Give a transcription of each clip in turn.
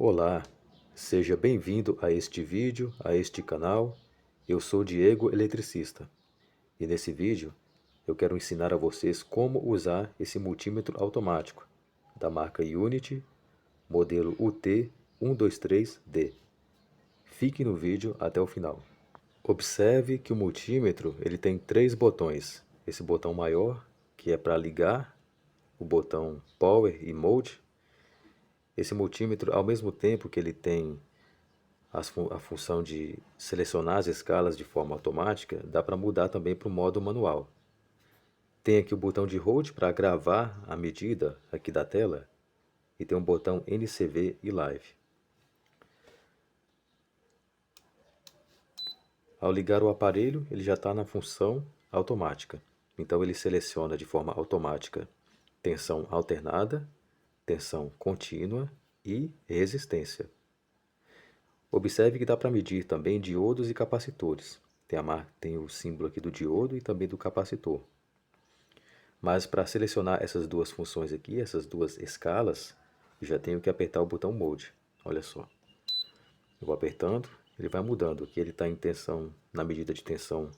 Olá, seja bem-vindo a este vídeo, a este canal. Eu sou Diego Eletricista e nesse vídeo eu quero ensinar a vocês como usar esse multímetro automático da marca Unity, modelo UT123D. Fique no vídeo até o final. Observe que o multímetro ele tem três botões. Esse botão maior, que é para ligar, o botão Power e Mode. Esse multímetro, ao mesmo tempo que ele tem a função de selecionar as escalas de forma automática, dá para mudar também para o modo manual. Tem aqui o botão de Hold para gravar a medida aqui da tela e tem um botão NCV e Live. Ao ligar o aparelho, ele já está na função automática. Então ele seleciona de forma automática tensão alternada, tensão contínua e resistência. Observe que dá para medir também diodos e capacitores. Tem o símbolo aqui do diodo e também do capacitor. Mas para selecionar essas duas funções aqui, essas duas escalas, eu já tenho que apertar o botão Mode. Olha só. Eu vou apertando, ele vai mudando. Aqui ele está em tensão, na medida de tensão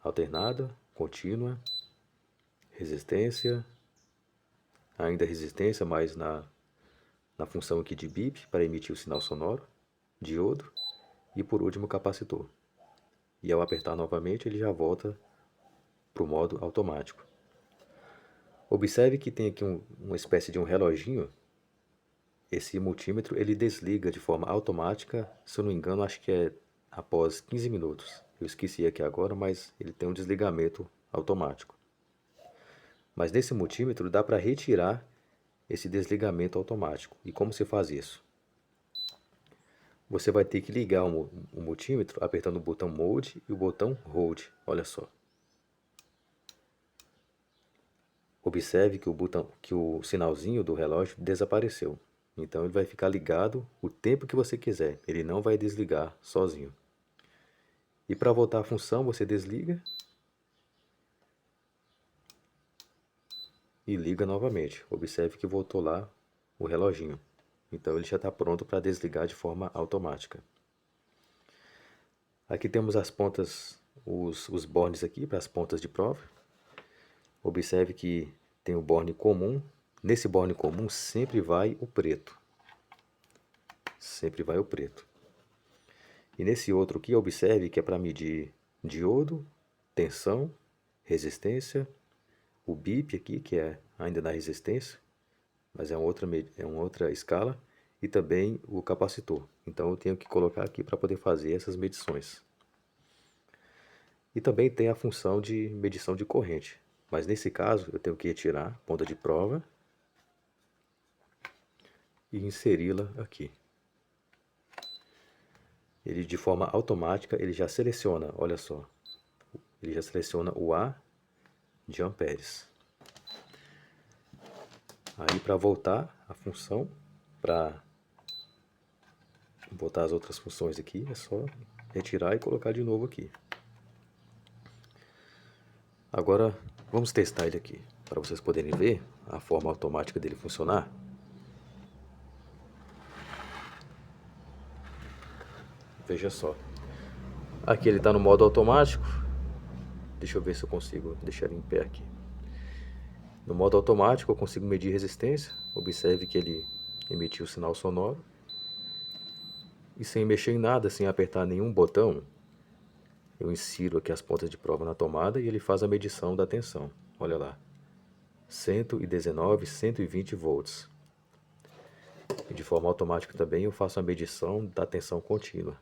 alternada, contínua, resistência, ainda resistência, mas na função aqui de bip, para emitir o sinal sonoro, diodo, e por último capacitor. E ao apertar novamente, ele já volta para o modo automático. Observe que tem aqui uma espécie de um reloginho. Esse multímetro ele desliga de forma automática, se eu não me engano, acho que é após 15 minutos. Eu esqueci aqui agora, mas ele tem um desligamento automático. Mas nesse multímetro dá para retirar esse desligamento automático. E como se faz isso? Você vai ter que ligar o multímetro apertando o botão Mode e o botão Hold. Olha só. Observe que o sinalzinho do relógio desapareceu. Então ele vai ficar ligado o tempo que você quiser. Ele não vai desligar sozinho. E para voltar à função, você desliga e liga novamente. Observe que voltou lá o reloginho. Então ele já está pronto para desligar de forma automática. Aqui temos as pontas, os bornes aqui para as pontas de prova. Observe que tem o borne comum. Nesse borne comum sempre vai o preto. Sempre vai o preto. E nesse outro aqui, observe que é para medir diodo, tensão, resistência, o bip aqui, que é ainda na resistência, mas é uma outra escala, e também o capacitor. Então eu tenho que colocar aqui para poder fazer essas medições. E também tem a função de medição de corrente. Mas nesse caso eu tenho que retirar a ponta de prova e inseri-la aqui. Ele de forma automática ele já seleciona, olha só, ele já seleciona o A de amperes. Aí para voltar a função, para botar as outras funções aqui, é só retirar e colocar de novo aqui. Agora vamos testar ele aqui, para vocês poderem ver a forma automática dele funcionar. Veja só. Aqui ele está no modo automático. Deixa eu ver se eu consigo deixar ele em pé aqui. No modo automático eu consigo medir resistência. Observe que ele emitiu o sinal sonoro. E sem mexer em nada, sem apertar nenhum botão, eu insiro aqui as pontas de prova na tomada e ele faz a medição da tensão. Olha lá. 119, 120 volts. E de forma automática também eu faço a medição da tensão contínua.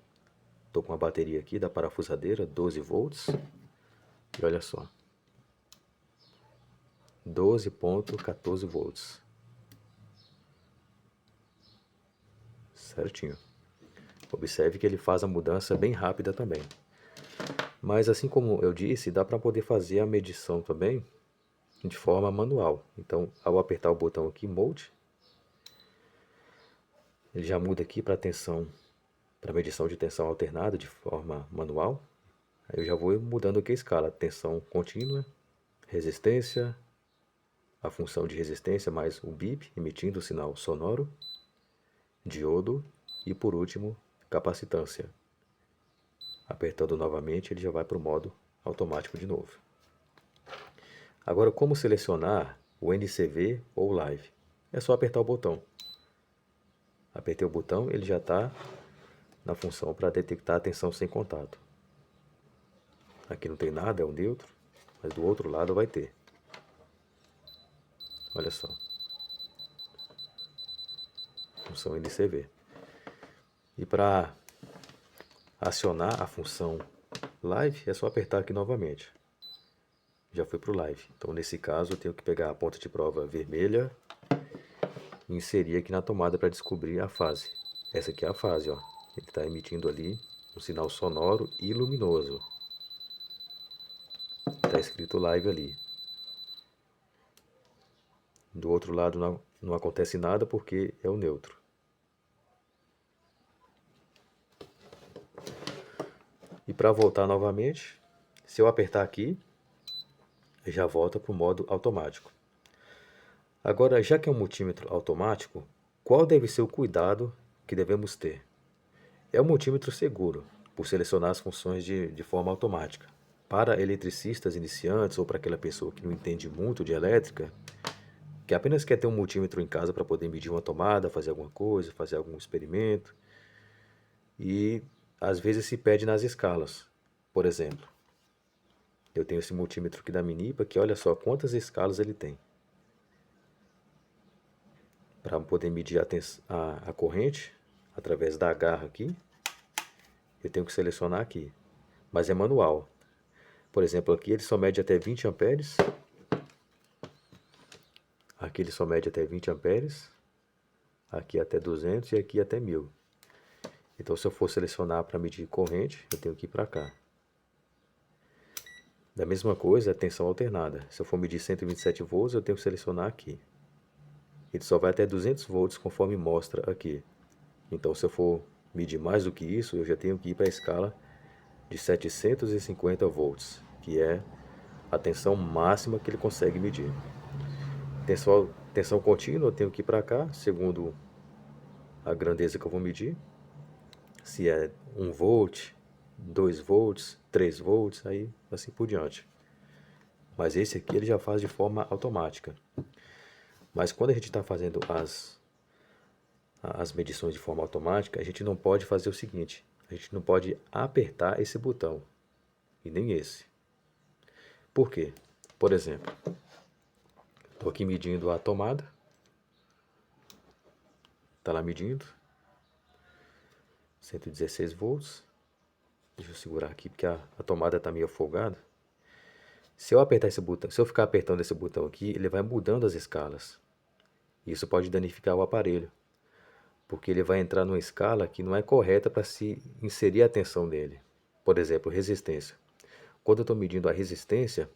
Estou com a bateria aqui da parafusadeira, 12 volts. E olha só. 12,14 volts. Certinho. Observe que ele faz a mudança bem rápida também. Mas assim como eu disse, dá para poder fazer a medição também de forma manual. Então, ao apertar o botão aqui, Mode, ele já muda aqui para tensão, para medição de tensão alternada de forma manual. Aí eu já vou mudando aqui a escala, tensão contínua, resistência, a função de resistência mais o bip, emitindo o sinal sonoro, diodo e por último capacitância. Apertando novamente ele já vai para o modo automático de novo. Agora, como selecionar o NCV ou Live? É só apertar o botão. Apertei o botão, ele já está na função para detectar a tensão sem contato. Aqui não tem nada, é um neutro, mas do outro lado vai ter. Olha só. Função NCV. E para acionar a função Live, é só apertar aqui novamente. Já foi para o Live. Então, nesse caso, eu tenho que pegar a ponta de prova vermelha e inserir aqui na tomada para descobrir a fase. Essa aqui é a fase, ó. Ele está emitindo ali um sinal sonoro e luminoso. Está escrito Live ali. Do outro lado não acontece nada porque é o neutro. E para voltar novamente, se eu apertar aqui, já volta para o modo automático. Agora, já que é um multímetro automático, qual deve ser o cuidado que devemos ter? É um multímetro seguro, por selecionar as funções de forma automática. Para eletricistas iniciantes ou para aquela pessoa que não entende muito de elétrica, que apenas quer ter um multímetro em casa para poder medir uma tomada, fazer alguma coisa, fazer algum experimento, e às vezes se perde nas escalas. Por exemplo, eu tenho esse multímetro aqui da Minipa, que olha só quantas escalas ele tem. Para poder medir a corrente, através da garra aqui, eu tenho que selecionar aqui. Mas é manual. Por exemplo, aqui ele só mede até 20 amperes. Aqui ele só mede até 20 amperes. Aqui até 200 e aqui até 1000. Então, se eu for selecionar para medir corrente, eu tenho que ir para cá. Da mesma coisa, a tensão alternada. Se eu for medir 127 volts, eu tenho que selecionar aqui. Ele só vai até 200 volts conforme mostra aqui. Então, se eu for medir mais do que isso, eu já tenho que ir para a escala de 750 volts, que é a tensão máxima que ele consegue medir. Tensão contínua, eu tenho que ir para cá, segundo a grandeza que eu vou medir. Se é 1 volt, 2 volts, 3 volts, aí assim por diante. Mas esse aqui ele já faz de forma automática. Mas quando a gente está fazendo as medições de forma automática, a gente não pode fazer o seguinte: a gente não pode apertar esse botão e nem esse. Por quê? Por exemplo, estou aqui medindo a tomada, está lá medindo 116 volts. Deixa eu segurar aqui porque a tomada está meio folgada. Se eu apertar esse botão, se eu ficar apertando esse botão aqui, ele vai mudando as escalas. Isso pode danificar o aparelho, porque ele vai entrar numa escala que não é correta para se inserir a tensão nele. Por exemplo, resistência. Quando eu estou medindo a resistência,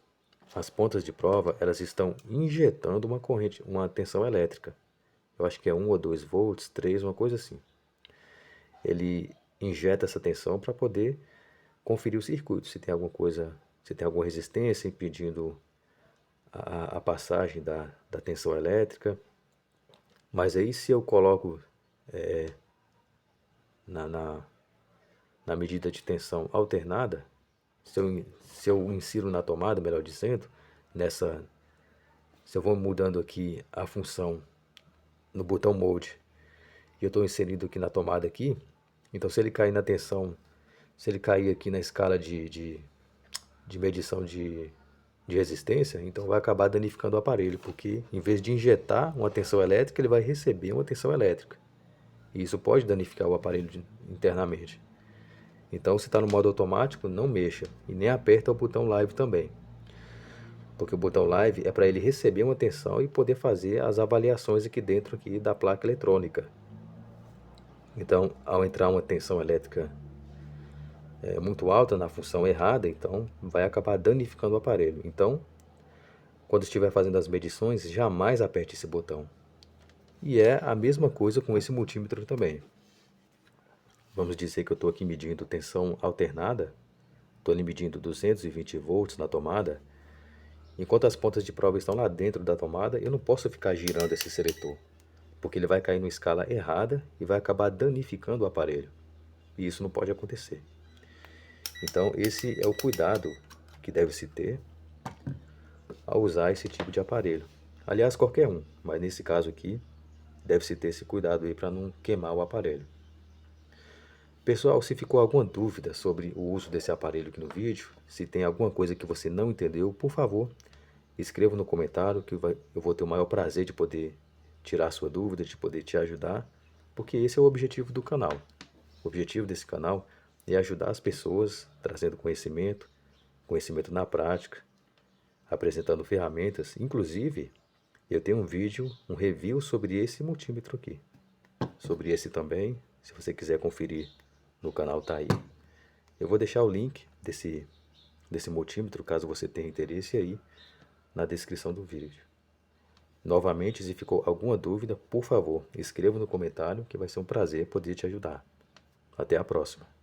as pontas de prova elas estão injetando uma corrente, uma tensão elétrica. Eu acho que é 1 ou 2 volts, 3, uma coisa assim. Ele injeta essa tensão para poder conferir o circuito, se tem alguma coisa, se tem alguma resistência impedindo a passagem da tensão elétrica. Mas aí se eu coloco na medida de tensão alternada, se eu insiro na tomada, melhor dizendo, se eu vou mudando aqui a função no botão Mode e eu estou inserindo aqui na tomada aqui, então se ele cair na tensão, se ele cair aqui na escala de medição de resistência, então vai acabar danificando o aparelho, porque em vez de injetar uma tensão elétrica, ele vai receber uma tensão elétrica. E isso pode danificar o aparelho internamente. Então, se está no modo automático, não mexa e nem aperta o botão Live também. Porque o botão Live é para ele receber uma tensão e poder fazer as avaliações aqui dentro da placa eletrônica. Então, ao entrar uma tensão elétrica muito alta na função errada, então vai acabar danificando o aparelho. Então, quando estiver fazendo as medições, jamais aperte esse botão. E é a mesma coisa com esse multímetro também. Vamos dizer que eu estou aqui medindo tensão alternada, estou ali medindo 220 volts na tomada. Enquanto as pontas de prova estão lá dentro da tomada, eu não posso ficar girando esse seletor, porque ele vai cair numa escala errada e vai acabar danificando o aparelho. E isso não pode acontecer. Então, esse é o cuidado que deve-se ter ao usar esse tipo de aparelho. Aliás, qualquer um, mas nesse caso aqui, deve-se ter esse cuidado aí para não queimar o aparelho. Pessoal, se ficou alguma dúvida sobre o uso desse aparelho aqui no vídeo, se tem alguma coisa que você não entendeu, por favor, escreva no comentário que eu vou ter o maior prazer de poder tirar sua dúvida, de poder te ajudar, porque esse é o objetivo do canal. O objetivo desse canal é ajudar as pessoas, trazendo conhecimento, conhecimento na prática, apresentando ferramentas. Inclusive, eu tenho um vídeo, um review sobre esse multímetro aqui. Sobre esse também, se você quiser conferir no canal, tá aí. Eu vou deixar o link desse multímetro, caso você tenha interesse aí, na descrição do vídeo. Novamente, se ficou alguma dúvida, por favor, escreva no comentário que vai ser um prazer poder te ajudar. Até a próxima.